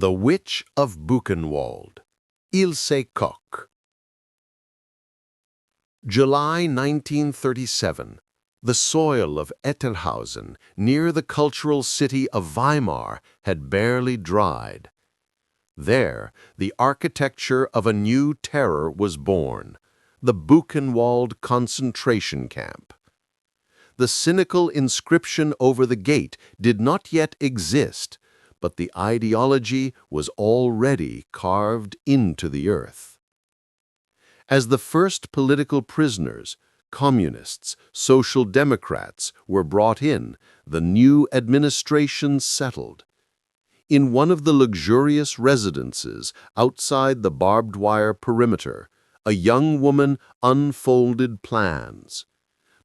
The Witch of Buchenwald, Ilse Koch. July 1937. The soil of Etterhausen, near the cultural city of Weimar, had barely dried. There, the architecture of a new terror was born, the Buchenwald Concentration Camp. The cynical inscription over the gate did not yet exist, but the ideology was already carved into the earth. As the first political prisoners, communists, social democrats, were brought in, the new administration settled. In one of the luxurious residences outside the barbed wire perimeter, a young woman unfolded plans.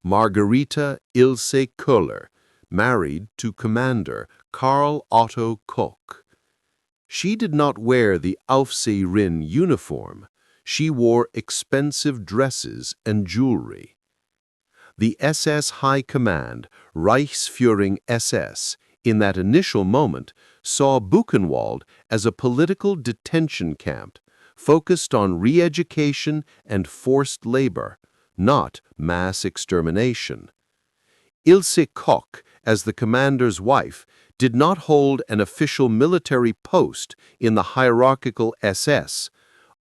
Margarita Ilse Koch, married to Commander Karl-Otto Koch. She did not wear the Aufseherin uniform. She wore expensive dresses and jewelry. The SS High Command, Reichsführing SS, in that initial moment, saw Buchenwald as a political detention camp focused on re-education and forced labor, not mass extermination. Ilse Koch, as the commander's wife, did not hold an official military post in the hierarchical SS,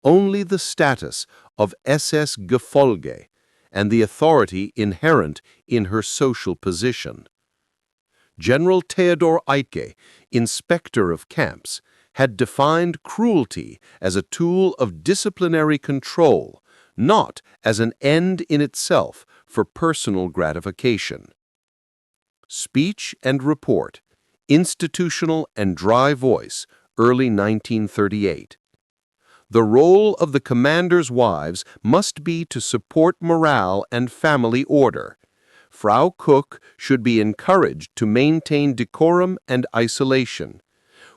only the status of SS Gefolge and the authority inherent in her social position. General Theodor Eicke, inspector of camps, had defined cruelty as a tool of disciplinary control, not as an end in itself for personal gratification. Speech and Report, Institutional and Dry Voice, early 1938. The role of the commander's wives must be to support morale and family order. Frau Koch should be encouraged to maintain decorum and isolation.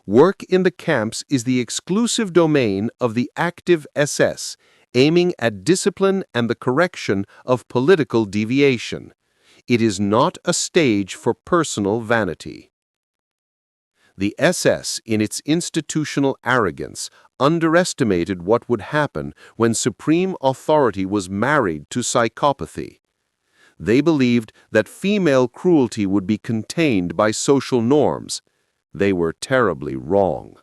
Work in the camps is the exclusive domain of the active SS, aiming at discipline and the correction of political deviation. It is not a stage for personal vanity. The SS, in its institutional arrogance, underestimated what would happen when supreme authority was married to psychopathy. They believed that female cruelty would be contained by social norms. They were terribly wrong.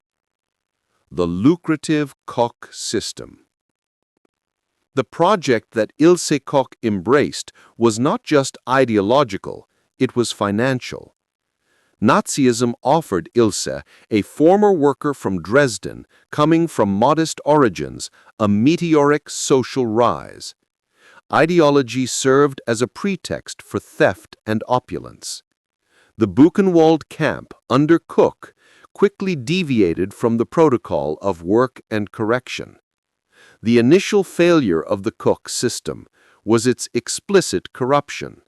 The lucrative Koch system. The project that Ilse Koch embraced was not just ideological, it was financial. Nazism offered Ilse, a former worker from Dresden, coming from modest origins, a meteoric social rise. Ideology served as a pretext for theft and opulence. The Buchenwald camp, under Koch, quickly deviated from the protocol of work and correction. The initial failure of the Koch system was its explicit corruption.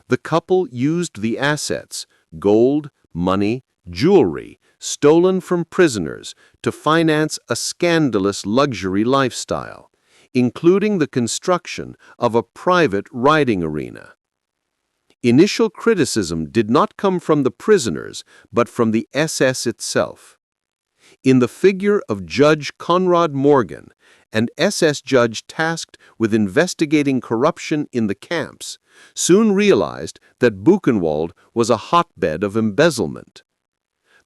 The couple used the assets, gold, money, jewelry, stolen from prisoners to finance a scandalous luxury lifestyle, including the construction of a private riding arena. Initial criticism did not come from the prisoners, but from the SS itself. In the figure of Judge Konrad Morgan, an SS judge tasked with investigating corruption in the camps, soon realized that Buchenwald was a hotbed of embezzlement.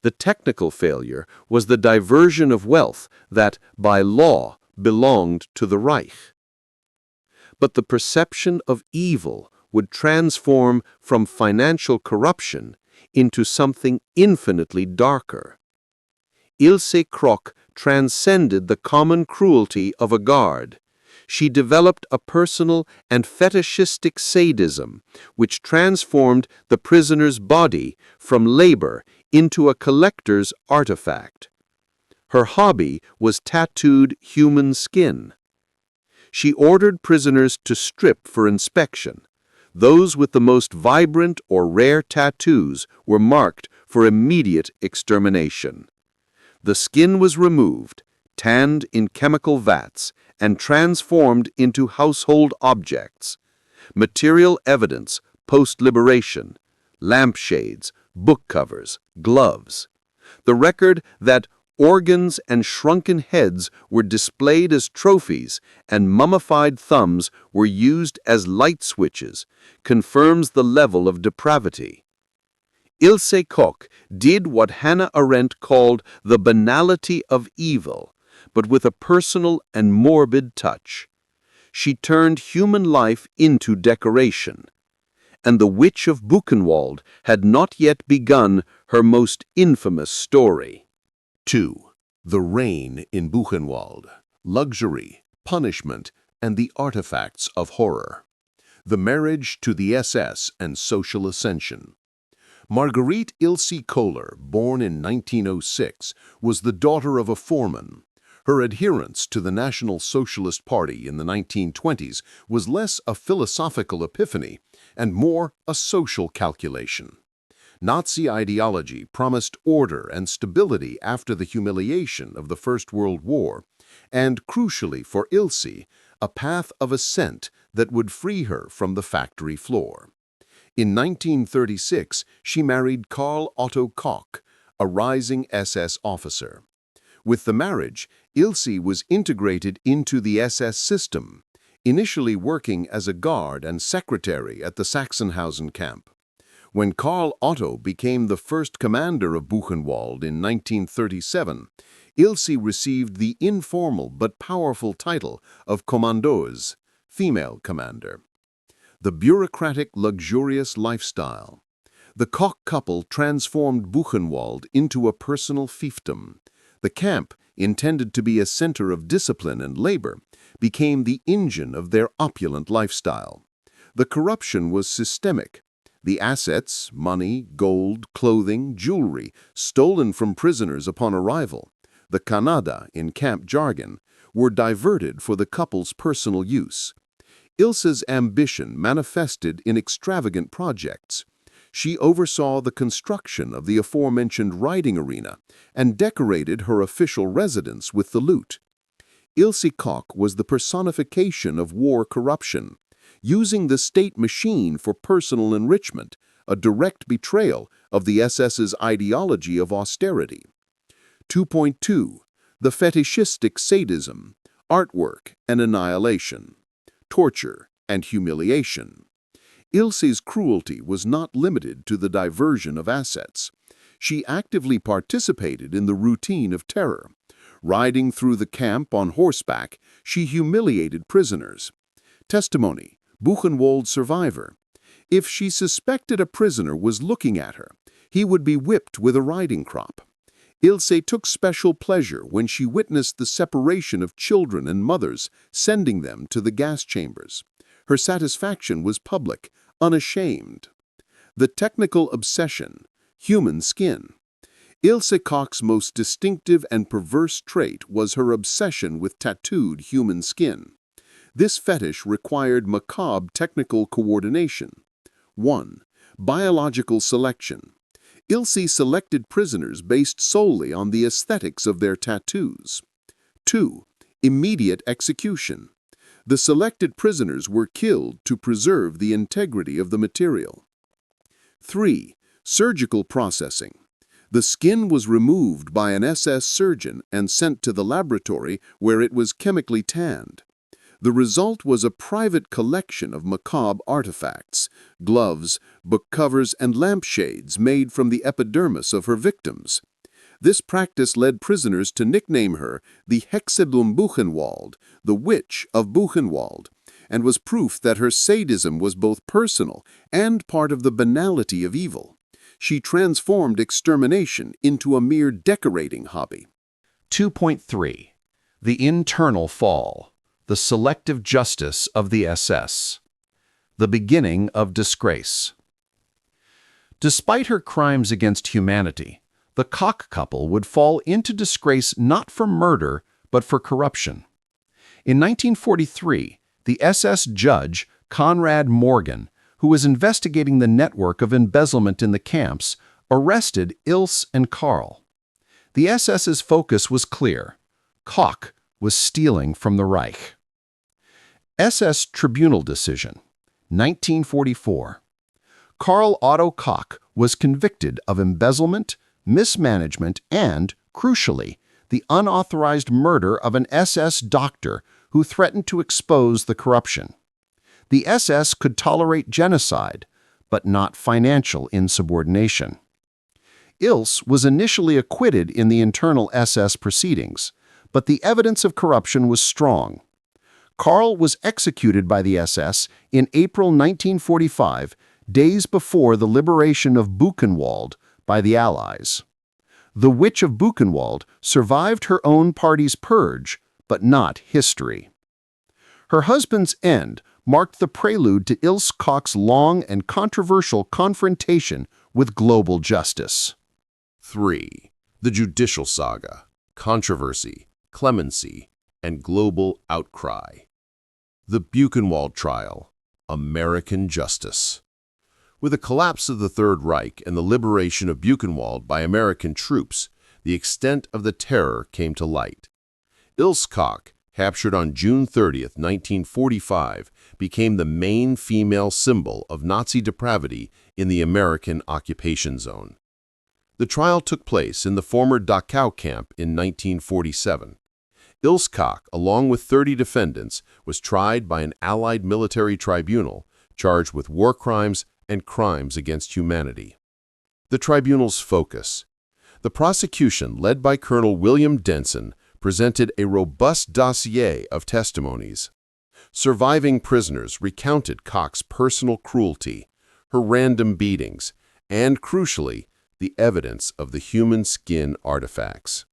The technical failure was the diversion of wealth that, by law, belonged to the Reich. But the perception of evil would transform from financial corruption into something infinitely darker. Ilse Koch transcended the common cruelty of a guard. She developed a personal and fetishistic sadism, which transformed the prisoner's body from labor into a collector's artifact. Her hobby was tattooed human skin. She ordered prisoners to strip for inspection. Those with the most vibrant or rare tattoos were marked for immediate extermination. The skin was removed, tanned in chemical vats, and transformed into household objects. Material evidence post-liberation, lampshades, book covers, gloves. The record that Organs and shrunken heads were displayed as trophies, and mummified thumbs were used as light switches, confirms the level of depravity. Ilse Koch did what Hannah Arendt called the banality of evil, but with a personal and morbid touch. She turned human life into decoration. And the Witch of Buchenwald had not yet begun her most infamous story. 2. The Reign in Buchenwald, Luxury, Punishment, and the Artifacts of Horror. The Marriage to the SS and Social Ascension. Marguerite Ilse Koch, born in 1906, was the daughter of a foreman. Her adherence to the National Socialist Party in the 1920s was less a philosophical epiphany and more a social calculation. Nazi ideology promised order and stability after the humiliation of the First World War, and, crucially for Ilse, a path of ascent that would free her from the factory floor. In 1936, she married Karl-Otto Koch, a rising SS officer. With the marriage, Ilse was integrated into the SS system, initially working as a guard and secretary at the Sachsenhausen camp. When Karl-Otto became the first commander of Buchenwald in 1937, Ilse received the informal but powerful title of Commandant, female commander. The bureaucratic, luxurious lifestyle. The Koch couple transformed Buchenwald into a personal fiefdom. The camp, intended to be a center of discipline and labor, became the engine of their opulent lifestyle. The corruption was systemic. The assets, money, gold, clothing, jewelry, stolen from prisoners upon arrival, the Kanada in camp jargon, were diverted for the couple's personal use. Ilse's ambition manifested in extravagant projects. She oversaw the construction of the aforementioned riding arena and decorated her official residence with the loot. Ilse Koch was the personification of war corruption, using the state machine for personal enrichment, a direct betrayal of the SS's ideology of austerity. 2.2. The fetishistic sadism, artwork and annihilation, torture and humiliation. Ilse's cruelty was not limited to the diversion of assets. She actively participated in the routine of terror. Riding through the camp on horseback, she humiliated prisoners. Testimony: Buchenwald survivor. If she suspected a prisoner was looking at her, he would be whipped with a riding crop. Ilse took special pleasure when she witnessed the separation of children and mothers, sending them to the gas chambers. Her satisfaction was public, unashamed. The technical obsession, human skin. Ilse Koch's most distinctive and perverse trait was her obsession with tattooed human skin. This fetish required macabre technical coordination. 1. Biological selection. Ilse selected prisoners based solely on the aesthetics of their tattoos. 2. Immediate execution. The selected prisoners were killed to preserve the integrity of the material. 3. Surgical processing. The skin was removed by an SS surgeon and sent to the laboratory where it was chemically tanned. The result was a private collection of macabre artifacts, gloves, book covers, and lampshades made from the epidermis of her victims. This practice led prisoners to nickname her the Hexe von Buchenwald, the Witch of Buchenwald, and was proof that her sadism was both personal and part of the banality of evil. She transformed extermination into a mere decorating hobby. 2.3. The internal fall. The selective justice of the SS. The beginning of disgrace. Despite her crimes against humanity, the Koch couple would fall into disgrace not for murder, but for corruption. In 1943, the SS judge, Konrad Morgan, who was investigating the network of embezzlement in the camps, arrested Ilse and Karl. The SS's focus was clear. Koch was stealing from the Reich. SS Tribunal Decision, 1944. Karl-Otto Koch was convicted of embezzlement, mismanagement, and, crucially, the unauthorized murder of an SS doctor who threatened to expose the corruption. The SS could tolerate genocide, but not financial insubordination. Ilse was initially acquitted in the internal SS proceedings, but the evidence of corruption was strong. Karl was executed by the SS in April 1945, days before the liberation of Buchenwald by the Allies. The Witch of Buchenwald survived her own party's purge, but not history. Her husband's end marked the prelude to Ilse Koch's long and controversial confrontation with global justice. 3. The Judicial Saga, Controversy, Clemency, and Global Outcry. The Buchenwald Trial, American Justice. With the collapse of the Third Reich and the liberation of Buchenwald by American troops, the extent of the terror came to light. Ilse Koch, captured on June 30, 1945, became the main female symbol of Nazi depravity in the American occupation zone. The trial took place in the former Dachau camp in 1947. Ilse Koch, along with 30 defendants, was tried by an Allied military tribunal charged with war crimes and crimes against humanity. The tribunal's focus. The prosecution, led by Colonel William Denson, presented a robust dossier of testimonies. Surviving prisoners recounted Koch's personal cruelty, her random beatings, and, crucially, the evidence of the human skin artifacts.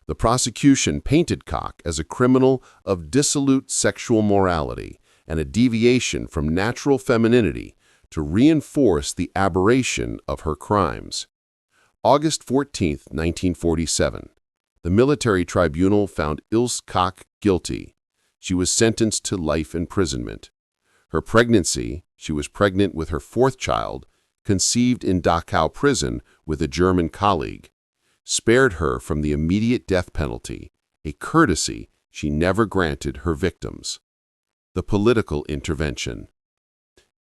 The prosecution painted Koch as a criminal of dissolute sexual morality and a deviation from natural femininity to reinforce the aberration of her crimes. August 14, 1947. The military tribunal found Ilse Koch guilty. She was sentenced to life imprisonment. Her pregnancy, she was pregnant with her fourth child, conceived in Dachau prison with a German colleague, spared her from the immediate death penalty, a courtesy she never granted her victims. The political intervention.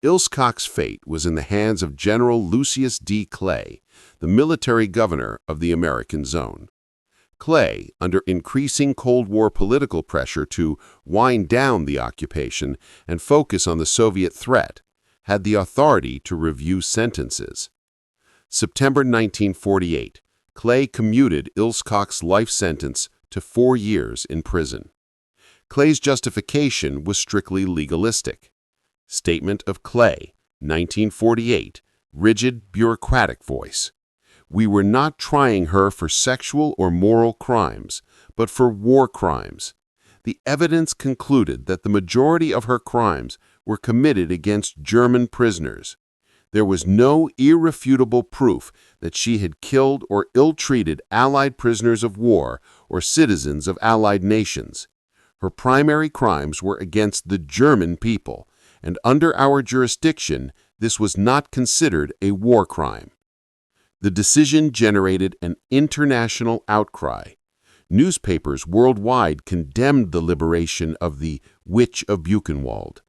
Ilse Koch's fate was in the hands of General Lucius D. Clay, the military governor of the American zone. Clay, under increasing Cold War political pressure to wind down the occupation and focus on the Soviet threat, had the authority to review sentences. September 1948, Clay commuted Ilse Koch's life sentence to 4 years in prison. Clay's justification was strictly legalistic. Statement of Clay, 1948, rigid, bureaucratic voice. We were not trying her for sexual or moral crimes, but for war crimes. The evidence concluded that the majority of her crimes were committed against German prisoners. There was no irrefutable proof that she had killed or ill-treated Allied prisoners of war or citizens of Allied nations. Her primary crimes were against the German people, and under our jurisdiction, this was not considered a war crime. The decision generated an international outcry. Newspapers worldwide condemned the liberation of the Witch of Buchenwald.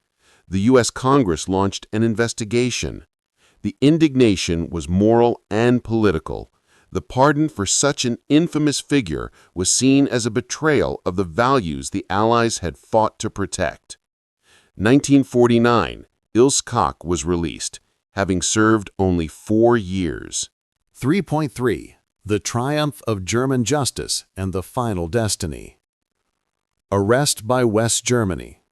The U.S. Congress launched an investigation. The indignation was moral and political. The pardon for such an infamous figure was seen as a betrayal of the values the Allies had fought to protect. 1949, Ilse Koch was released, having served only 4 years. 3.3. The Triumph of German Justice and the Final Destiny. Arrest by West Germany.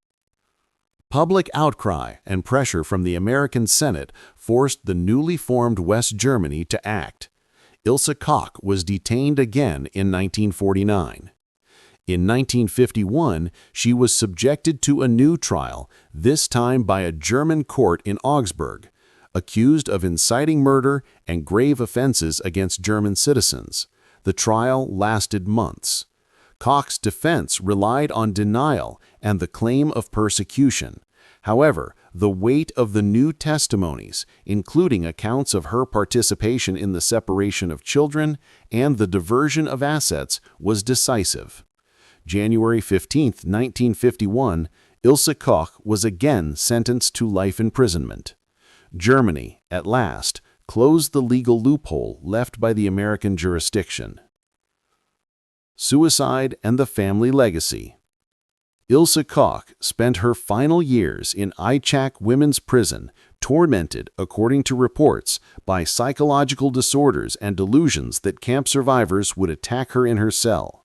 Public outcry and pressure from the American Senate forced the newly formed West Germany to act. Ilse Koch was detained again in 1949. In 1951, she was subjected to a new trial, this time by a German court in Augsburg, accused of inciting murder and grave offenses against German citizens. The trial lasted months. Koch's defense relied on denial and the claim of persecution. However, the weight of the new testimonies, including accounts of her participation in the separation of children and the diversion of assets, was decisive. January 15, 1951, Ilse Koch was again sentenced to life imprisonment. Germany, at last, closed the legal loophole left by the American jurisdiction. Suicide and the Family Legacy. Ilse Koch spent her final years in Aichach Women's Prison, tormented, according to reports, by psychological disorders and delusions that camp survivors would attack her in her cell.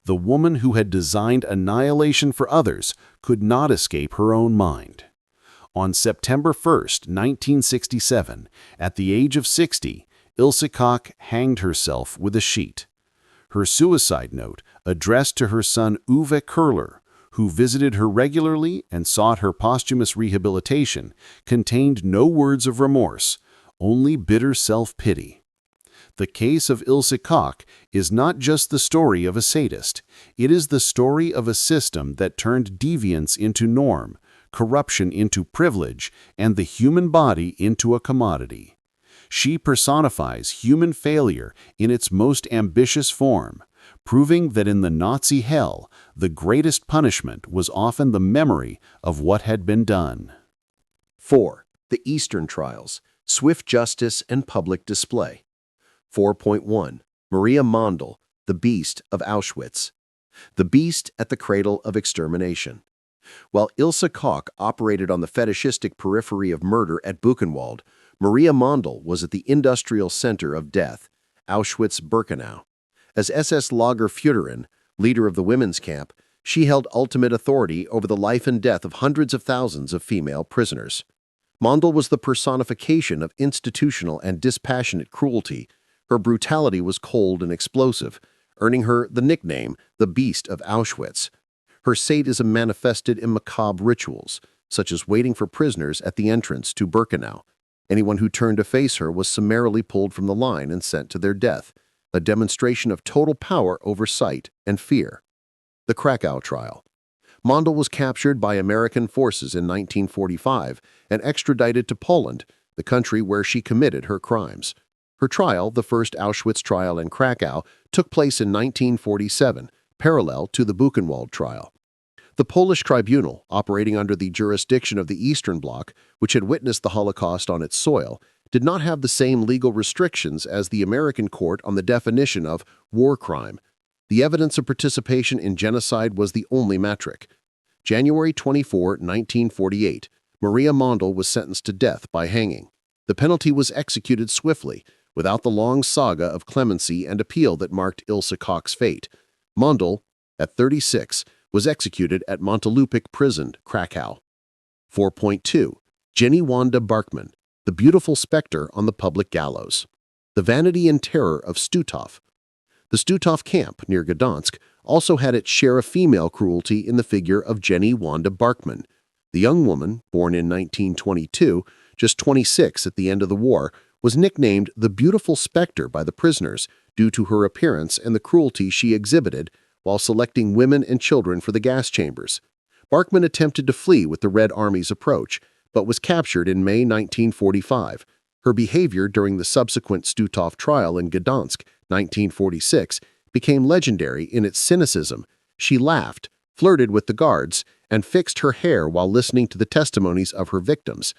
The woman who had designed annihilation for others could not escape her own mind. On September 1, 1967, at the age of 60, Ilse Koch hanged herself with a sheet. Her suicide note, addressed to her son Uwe Kurler, who visited her regularly and sought her posthumous rehabilitation, contained no words of remorse, only bitter self-pity. The case of Ilse Koch is not just the story of a sadist. It is the story of a system that turned deviance into norm, corruption into privilege, and the human body into a commodity. She personifies human failure in its most ambitious form, proving that in the Nazi hell, the greatest punishment was often the memory of what had been done. 4. The Eastern Trials, Swift Justice and Public Display. 4.1. Maria Mondl, the Beast of Auschwitz. The Beast at the Cradle of Extermination. While Ilse Koch operated on the fetishistic periphery of murder at Buchenwald, Maria Mondl was at the industrial center of death, Auschwitz-Birkenau. As SS Lagerführerin, leader of the women's camp, she held ultimate authority over the life and death of hundreds of thousands of female prisoners. Mondl was the personification of institutional and dispassionate cruelty. Her brutality was cold and explosive, earning her the nickname, the Beast of Auschwitz. Her sadism manifested in macabre rituals, such as waiting for prisoners at the entrance to Birkenau. Anyone who turned to face her was summarily pulled from the line and sent to their death, a demonstration of total power over sight and fear. The Krakow Trial. Mondl was captured by American forces in 1945 and extradited to Poland, the country where she committed her crimes. Her trial, the first Auschwitz trial in Krakow, took place in 1947, parallel to the Buchenwald trial. The Polish tribunal, operating under the jurisdiction of the Eastern Bloc, which had witnessed the Holocaust on its soil, did not have the same legal restrictions as the American court on the definition of war crime. The evidence of participation in genocide was the only metric. January 24, 1948, Maria Mondl was sentenced to death by hanging. The penalty was executed swiftly, without the long saga of clemency and appeal that marked Ilse Koch's fate. Mondl, at 36, was executed at Montelupich Prison, Krakow. 4.2. Jenny Wanda Barkman, the beautiful specter on the public gallows. The vanity and terror of Stutthof. The Stutthof camp near Gdansk also had its share of female cruelty in the figure of Jenny Wanda Barkman. The young woman, born in 1922, just 26 at the end of the war, was nicknamed the Beautiful Spectre by the prisoners due to her appearance and the cruelty she exhibited while selecting women and children for the gas chambers. Barkman attempted to flee with the Red Army's approach, but was captured in May 1945. Her behavior during the subsequent Stutthof trial in Gdansk, 1946, became legendary in its cynicism. She laughed, flirted with the guards, and fixed her hair while listening to the testimonies of her victims.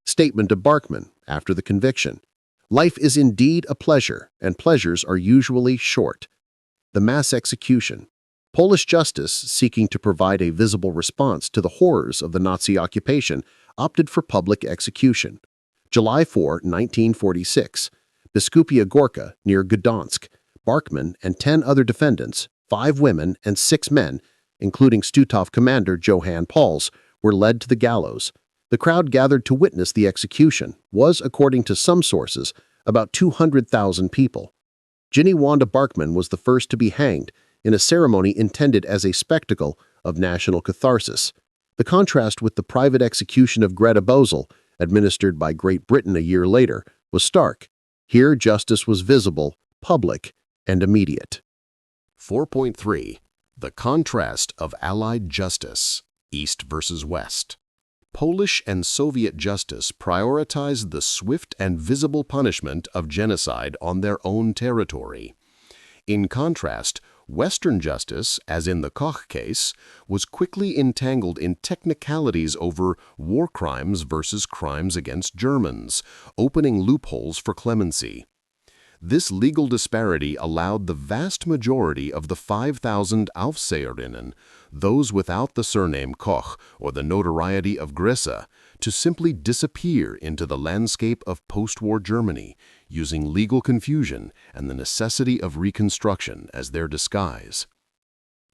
Statement of Barkman after the conviction. Life is indeed a pleasure, and pleasures are usually short. The mass execution. Polish justice, seeking to provide a visible response to the horrors of the Nazi occupation, opted for public execution. July 4, 1946. Biskupia Gorka, near Gdansk. Barkman and 10 other defendants, 5 women and 6 men, including Stutthof commander Johann Pauls, were led to the gallows. The crowd gathered to witness the execution was, according to some sources, about 200,000 people. Jenny Wanda Barkman was the first to be hanged in a ceremony intended as a spectacle of national catharsis. The contrast with the private execution of Greta Bösel, administered by Great Britain a year later, was stark. Here justice was visible, public, and immediate. 4.3. The Contrast of Allied Justice, East versus West. Polish and Soviet justice prioritized the swift and visible punishment of genocide on their own territory. In contrast, Western justice, as in the Koch case, was quickly entangled in technicalities over war crimes versus crimes against Germans, opening loopholes for clemency. This legal disparity allowed the vast majority of the 5,000 Aufseherinnen, those without the surname Koch or the notoriety of Grisse, to simply disappear into the landscape of post-war Germany, using legal confusion and the necessity of reconstruction as their disguise.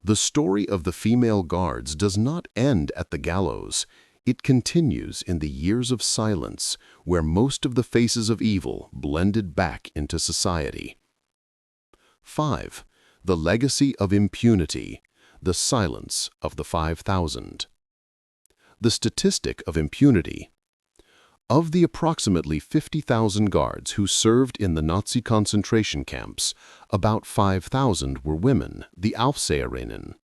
The story of the female guards does not end at the gallows. It continues in the years of silence, where most of the faces of evil blended back into society. 5. The legacy of impunity, the silence of the 5,000. The statistic of impunity. Of the approximately 50,000 guards who served in the Nazi concentration camps, about 5,000 were women, the Aufseherinnen.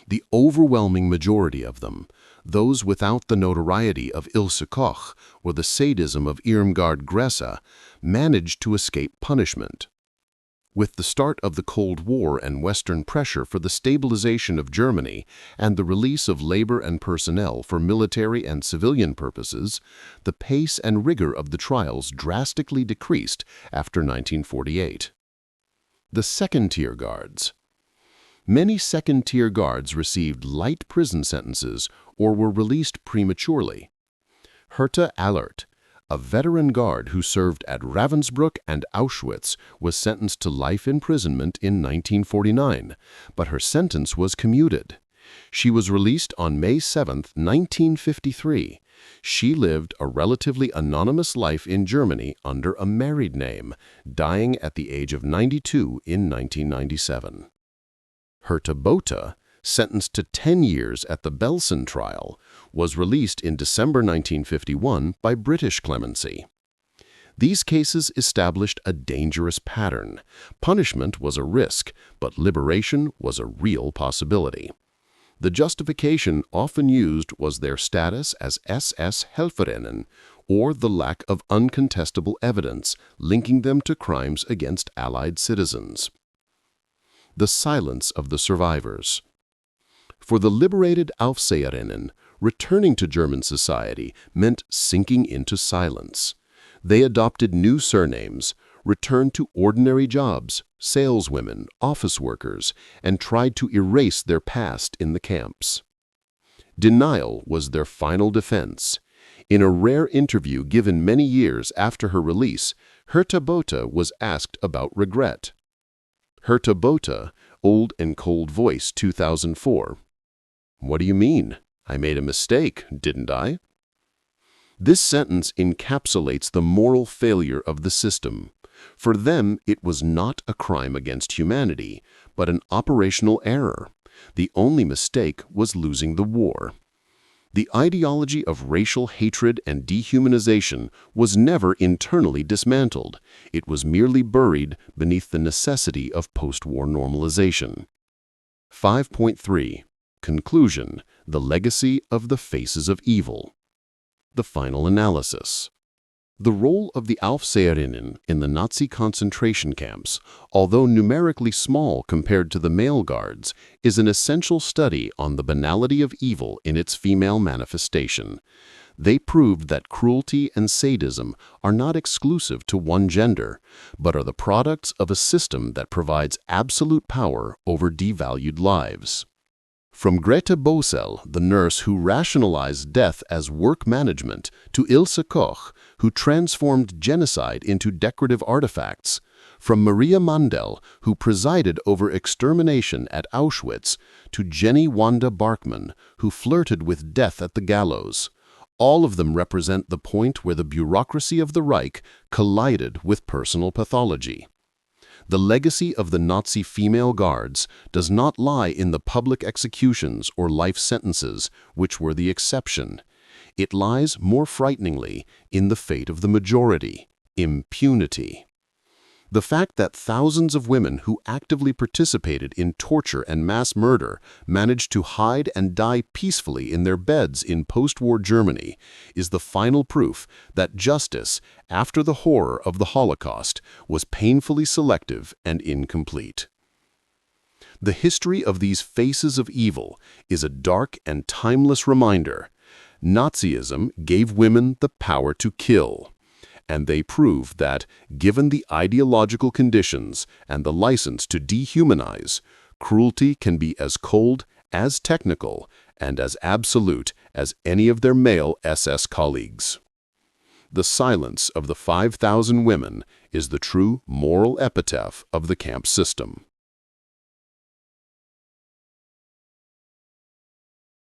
The overwhelming majority of them, those without the notoriety of Ilse Koch or the sadism of Irmgard Gresse, managed to escape punishment. With the start of the Cold War and Western pressure for the stabilization of Germany and the release of labor and personnel for military and civilian purposes, the pace and rigor of the trials drastically decreased after 1948. The second-tier guards. Many second-tier guards received light prison sentences or were released prematurely. Herta Allert, a veteran guard who served at Ravensbrück and Auschwitz, was sentenced to life imprisonment in 1949, but her sentence was commuted. She was released on May 7, 1953. She lived a relatively anonymous life in Germany under a married name, dying at the age of 92 in 1997. Herta Botha, sentenced to 10 years at the Belsen trial, was released in December 1951 by British clemency. These cases established a dangerous pattern. Punishment was a risk, but liberation was a real possibility. The justification often used was their status as SS Helferinnen, or the lack of uncontestable evidence linking them to crimes against Allied citizens. The silence of the survivors. For the liberated Aufseherinnen, returning to German society meant sinking into silence. They adopted new surnames, returned to ordinary jobs, saleswomen, office workers, and tried to erase their past in the camps. Denial was their final defense. In a rare interview given many years after her release, Herta Botha was asked about regret. Herta Botha, Old and Cold Voice, 2004. "What do you mean? I made a mistake, didn't I?" This sentence encapsulates the moral failure of the system. For them, it was not a crime against humanity, but an operational error. The only mistake was losing the war. The ideology of racial hatred and dehumanization was never internally dismantled. It was merely buried beneath the necessity of post-war normalization. 5.3. Conclusion: the legacy of the faces of evil. The final analysis. The role of the Aufseherinnen in the Nazi concentration camps, although numerically small compared to the male guards, is an essential study on the banality of evil in its female manifestation. They proved that cruelty and sadism are not exclusive to one gender, but are the products of a system that provides absolute power over devalued lives. From Grete Bosel, the nurse who rationalized death as work management, to Ilse Koch, who transformed genocide into decorative artifacts, from Maria Mandel, who presided over extermination at Auschwitz, to Jenny Wanda Barkman, who flirted with death at the gallows. All of them represent the point where the bureaucracy of the Reich collided with personal pathology. The legacy of the Nazi female guards does not lie in the public executions or life sentences, which were the exception. It lies, more frighteningly, in the fate of the majority: impunity. The fact that thousands of women who actively participated in torture and mass murder managed to hide and die peacefully in their beds in post-war Germany is the final proof that justice, after the horror of the Holocaust, was painfully selective and incomplete. The history of these faces of evil is a dark and timeless reminder. Nazism gave women the power to kill, and they prove that, given the ideological conditions and the license to dehumanize, cruelty can be as cold, as technical, and as absolute as any of their male SS colleagues. The silence of the 5,000 women is the true moral epitaph of the camp system.